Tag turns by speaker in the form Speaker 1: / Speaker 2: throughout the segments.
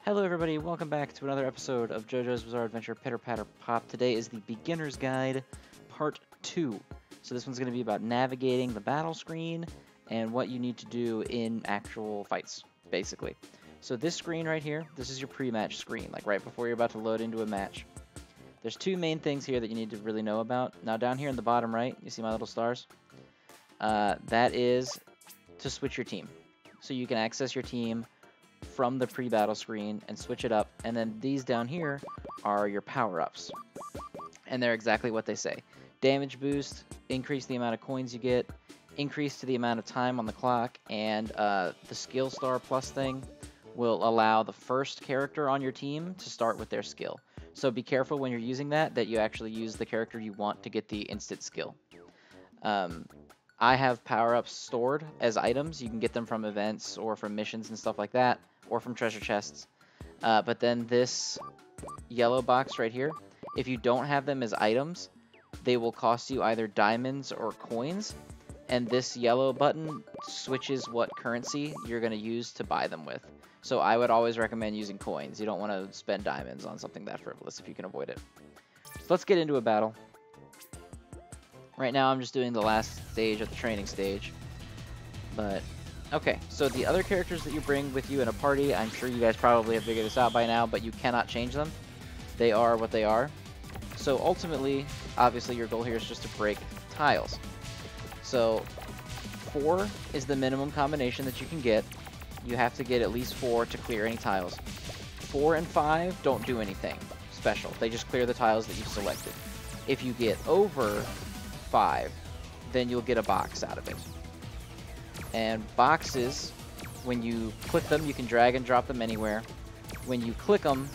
Speaker 1: Hello everybody, welcome back to another episode of JoJo's Bizarre Adventure Pitter Patter Pop. Today is the Beginner's Guide Part 2. So this one's going to be about navigating the battle screen and what you need to do in actual fights, basically. So this screen right here, this is your pre-match screen, like right before you're about to load into a match. There's two main things here that you need to really know about. Now down here in the bottom right, you see my little stars? That is to switch your team. So you can access your team from the pre-battle screen and switch it up, and then these down here are your power-ups, and they're exactly what they say. Damage boost, increase the amount of coins you get, increase to the amount of time on the clock, and the skill star plus thing will allow the first character on your team to start with their skill. So be careful when you're using that you actually use the character you want to get the instant skill. I have power-ups stored as items. You can get them from events or from missions and stuff like that, or from treasure chests. But then this yellow box right here, if you don't have them as items, they will cost you either diamonds or coins, and this yellow button switches what currency you're going to use to buy them with. So I would always recommend using coins. You don't want to spend diamonds on something that frivolous if you can avoid it. So let's get into a battle. Right now I'm just doing the last stage of the training stage. But, okay, so the other characters that you bring with you in a party, I'm sure you guys probably have figured this out by now, but you cannot change them. They are what they are. So ultimately, obviously your goal here is just to break tiles. So 4 is the minimum combination that you can get. You have to get at least 4 to clear any tiles. 4 and 5 don't do anything special. They just clear the tiles that you've selected. If you get over 5, then you'll get a box out of it. And boxes, when you click them, you can drag and drop them anywhere. When you click them,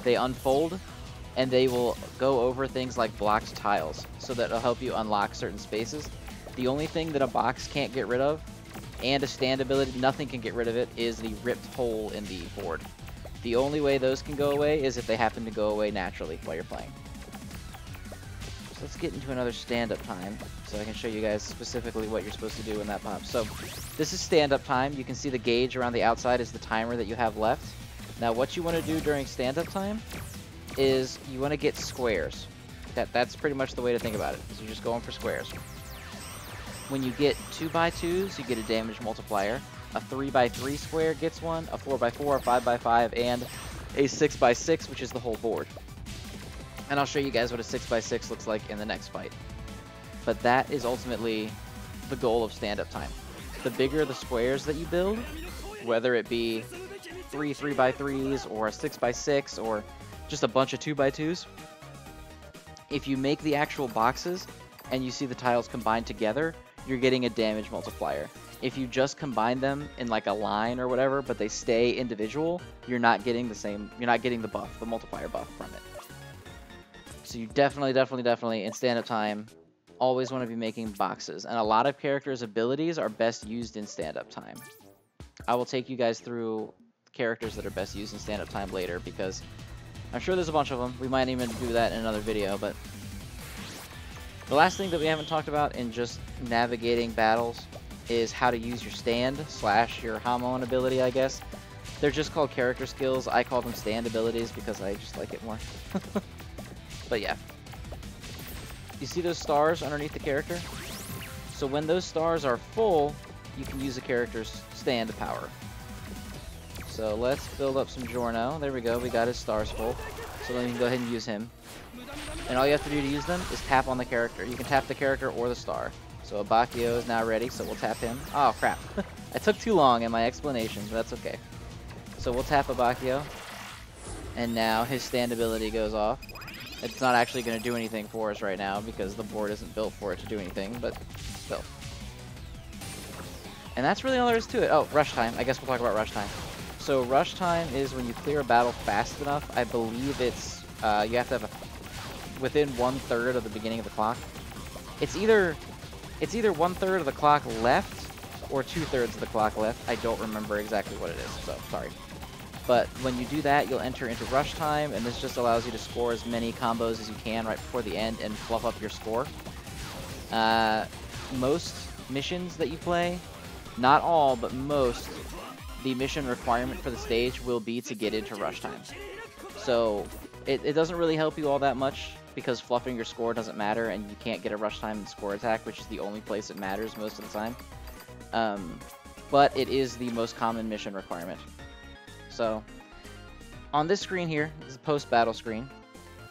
Speaker 1: they unfold, and they will go over things like blocked tiles, so that it'll help you unlock certain spaces. The only thing that a box can't get rid of, and a stand ability, nothing can get rid of it, is the ripped hole in the board. The only way those can go away is if they happen to go away naturally while you're playing. Let's get into another stand-up time so I can show you guys specifically what you're supposed to do when that pops. So this is stand-up time. You can see the gauge around the outside is the timer that you have left. Now what you want to do during stand-up time is you want to get squares. That's pretty much the way to think about it. So you're just going for squares. When you get 2x2s, you get a damage multiplier. A 3x3 square gets one, a 4x4, a 5x5, and a 6x6, which is the whole board. And I'll show you guys what a 6x6 looks like in the next fight. But that is ultimately the goal of stand-up time. The bigger the squares that you build, whether it be 3 3x3s or a 6x6 or just a bunch of 2x2s, if you make the actual boxes and you see the tiles combined together, you're getting a damage multiplier. If you just combine them in like a line or whatever, but they stay individual, you're not getting the same, you're not getting the buff, the multiplier buff from it. So you definitely, in stand-up time, always want to be making boxes. And a lot of characters' abilities are best used in stand-up time. I will take you guys through characters that are best used in stand-up time later, because I'm sure there's a bunch of them. We might even do that in another video, but the last thing that we haven't talked about in just navigating battles is how to use your stand / your Hamon ability, I guess. They're just called character skills. I call them stand abilities because I just like it more. But yeah, you see those stars underneath the character? So when those stars are full, you can use a character's stand power. So let's build up some Giorno. There we go, we got his stars full. So then we can go ahead and use him. And all you have to do to use them is tap on the character. You can tap the character or the star. So Abbacchio is now ready, so we'll tap him. Oh crap, I took too long in my explanation, but that's okay. So we'll tap Abbacchio, and now his stand ability goes off. It's not actually going to do anything for us right now because the board isn't built for it to do anything, but still. And that's really all there is to it. Oh, rush time. I guess we'll talk about rush time. So rush time is when you clear a battle fast enough. I believe it's, you have to have within 1/3 of the beginning of the clock. It's either 1/3 of the clock left or 2/3 of the clock left. I don't remember exactly what it is, so sorry. But when you do that, you'll enter into rush time, and this just allows you to score as many combos as you can right before the end and fluff up your score. Most missions that you play, not all, but most, the mission requirement for the stage will be to get into rush time. So it doesn't really help you all that much because fluffing your score doesn't matter and you can't get a rush time and score attack, which is the only place it matters most of the time. But it is the most common mission requirement. So on this screen here, this is a post-battle screen.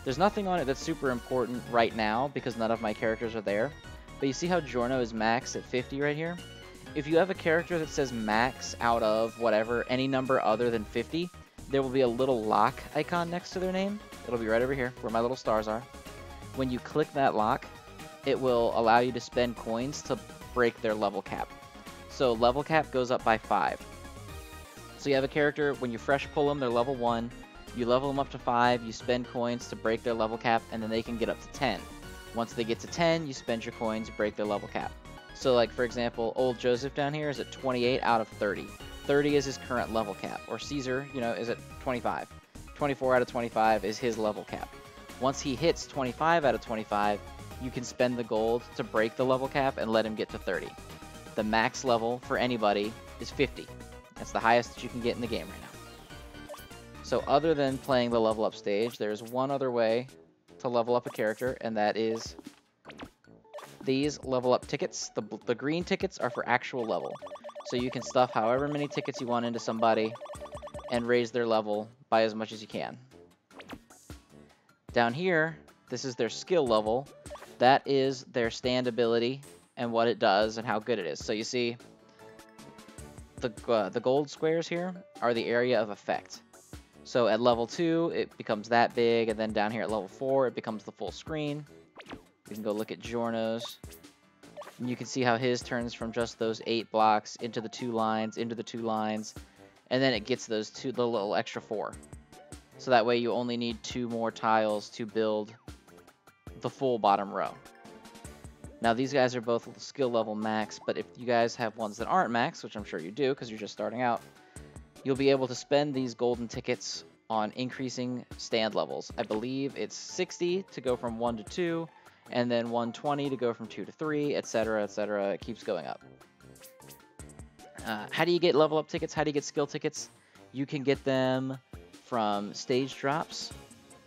Speaker 1: There's nothing on it that's super important right now because none of my characters are there. But you see how Giorno is max at 50 right here? If you have a character that says max out of whatever, any number other than 50, there will be a little lock icon next to their name. It'll be right over here where my little stars are. When you click that lock, it will allow you to spend coins to break their level cap. So level cap goes up by 5. So you have a character, when you fresh pull them, they're level 1. You level them up to 5, you spend coins to break their level cap, and then they can get up to 10. Once they get to 10, you spend your coins, break their level cap. So like, for example, old Joseph down here is at 28 out of 30. 30 is his current level cap. Or Caesar, you know, is at 25. 24 out of 25 is his level cap. Once he hits 25 out of 25, you can spend the gold to break the level cap and let him get to 30. The max level for anybody is 50. That's the highest that you can get in the game right now. So other than playing the level up stage, there's one other way to level up a character, and that is these level up tickets. The green tickets are for actual level. So you can stuff however many tickets you want into somebody and raise their level by as much as you can. Down here, this is their skill level. That is their stand ability and what it does and how good it is. So you see the gold squares here are the area of effect. So at level 2, it becomes that big, and then down here at level 4, it becomes the full screen. You can go look at Giorno's. And you can see how his turns from just those 8 blocks into the 2 lines, into the 2 lines, and then it gets those the little extra 4. So that way you only need 2 more tiles to build the full bottom row. Now these guys are both skill level max, but if you guys have ones that aren't max, which I'm sure you do because you're just starting out, you'll be able to spend these golden tickets on increasing stand levels. I believe it's 60 to go from 1 to 2, and then 120 to go from 2 to 3, etc., etc. It keeps going up. How do you get level up tickets? How do you get skill tickets? You can get them from stage drops.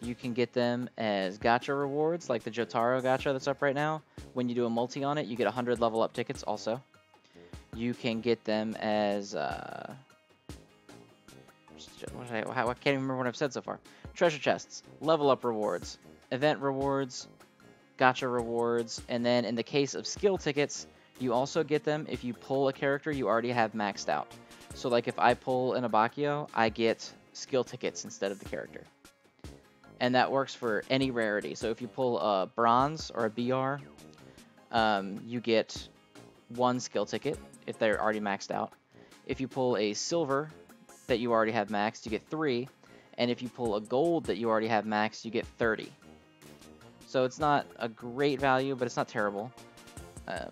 Speaker 1: You can get them as gacha rewards, like the Jotaro gacha that's up right now. When you do a multi on it, you get 100 level up tickets also. You can get them as... I can't even remember what I've said so far. Treasure chests, level up rewards, event rewards, gacha rewards, and then in the case of skill tickets, you also get them if you pull a character you already have maxed out. So like if I pull an Abakio, I get skill tickets instead of the character. And that works for any rarity. So if you pull a bronze or a BR, you get 1 skill ticket if they're already maxed out. If you pull a silver that you already have maxed, you get 3. And if you pull a gold that you already have maxed, you get 30. So it's not a great value, but it's not terrible. We're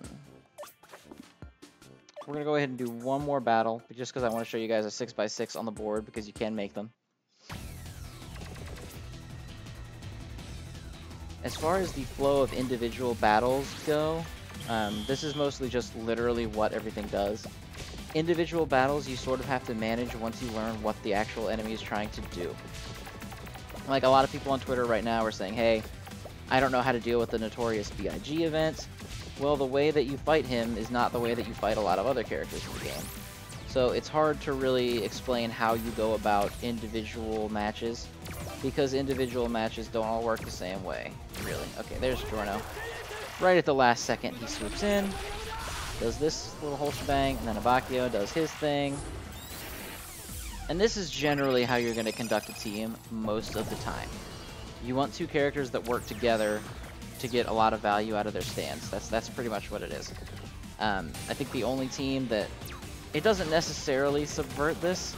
Speaker 1: going to go ahead and do one more battle, just because I want to show you guys a 6x6 on the board, because you can make them. As far as the flow of individual battles go, this is mostly just literally what everything does. Individual battles you sort of have to manage once you learn what the actual enemy is trying to do. Like a lot of people on Twitter right now are saying, hey, I don't know how to deal with the notorious BIG event. Well, the way that you fight him is not the way that you fight a lot of other characters in the game. So it's hard to really explain how you go about individual matches, because individual matches don't all work the same way, really. Okay, there's Giorno. Right at the last second, he swoops in, does this little whole shebang, and then Abakio does his thing. And this is generally how you're going to conduct a team most of the time. You want 2 characters that work together to get a lot of value out of their stands. That's pretty much what it is. I think the only team that... It doesn't necessarily subvert this,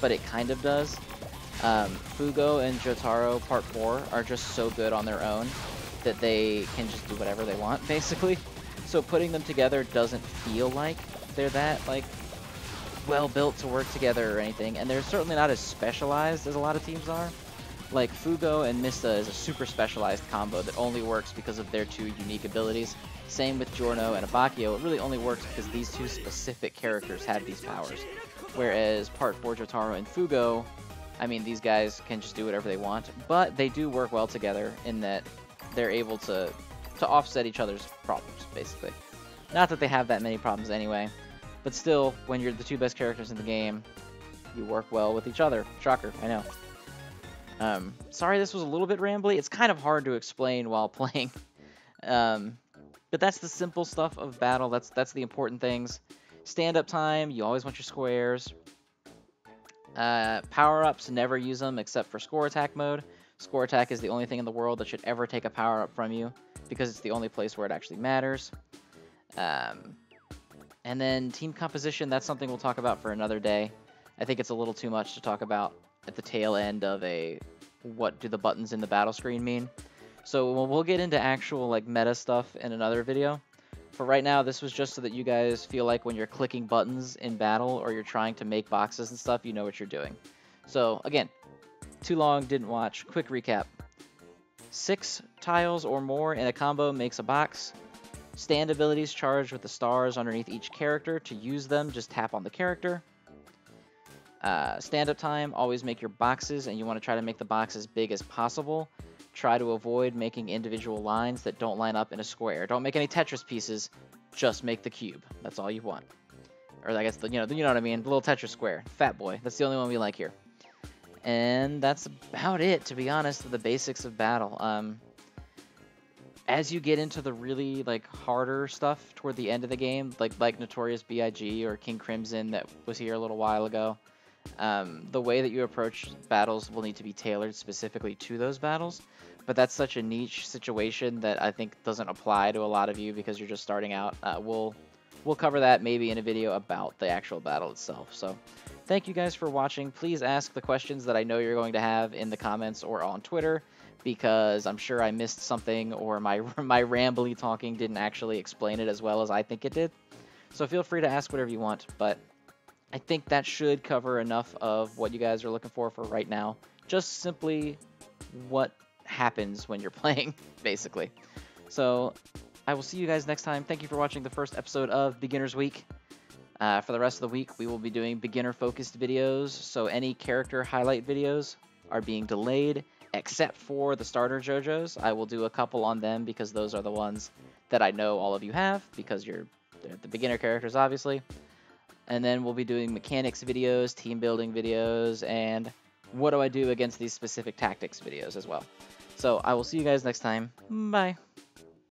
Speaker 1: but it kind of does. Fugo and Jotaro Part 4 are just so good on their own that they can just do whatever they want, basically. So putting them together doesn't feel like they're that, like, well-built to work together or anything, and they're certainly not as specialized as a lot of teams are. Like, Fugo and Mista is a super specialized combo that only works because of their 2 unique abilities. Same with Giorno and Abakio. It really only works because these 2 specific characters have these powers. Whereas Part 4 Jotaro and Fugo, I mean, these guys can just do whatever they want, but they do work well together in that they're able to offset each other's problems, basically. Not that they have that many problems anyway, but still, when you're the two best characters in the game, you work well with each other. Shocker, I know. Sorry this was a little bit rambly. It's kind of hard to explain while playing. But that's the simple stuff of battle. That's the important things. Stand-up time, you always want your squares. Power-ups, never use them except for score attack mode. Score attack is the only thing in the world that should ever take a power-up from you, because it's the only place where it actually matters. And then team composition, that's something we'll talk about for another day. I think it's a little too much to talk about at the tail end of a what do the buttons in the battle screen mean. So we'll get into actual like meta stuff in another video. For right now, this was just so that you guys feel like when you're clicking buttons in battle or you're trying to make boxes and stuff, you know what you're doing. So again, too long, didn't watch. Quick recap. 6 tiles or more in a combo makes a box. Stand abilities charged with the stars underneath each character. To use them, just tap on the character. Stand-up time, always make your boxes, and you want to try to make the box as big as possible. Try to avoid making individual lines that don't line up in a square. Don't make any Tetris pieces, just make the cube. That's all you want. Or I guess, you know what I mean, the little Tetris square. Fat boy, that's the only one we like here. And that's about it, to be honest, the basics of battle. As you get into the really like harder stuff toward the end of the game, like Notorious B.I.G. or King Crimson that was here a little while ago, the way that you approach battles will need to be tailored specifically to those battles. But that's such a niche situation that I think doesn't apply to a lot of you because you're just starting out. We'll cover that maybe in a video about the actual battle itself. So thank you guys for watching. Please ask the questions that I know you're going to have in the comments or on Twitter, because I'm sure I missed something or my rambly talking didn't actually explain it as well as I think it did. So feel free to ask whatever you want, but I think that should cover enough of what you guys are looking for right now. Just simply what happens when you're playing, basically. So I will see you guys next time. Thank you for watching the first episode of Beginner's Week. For the rest of the week, we will be doing beginner-focused videos, so any character highlight videos are being delayed, except for the starter JoJo's. I will do a couple on them because those are the ones that I know all of you have, because they're the beginner characters, obviously. And then we'll be doing mechanics videos, team building videos, and what do I do against these specific tactics videos as well. So I will see you guys next time. Bye.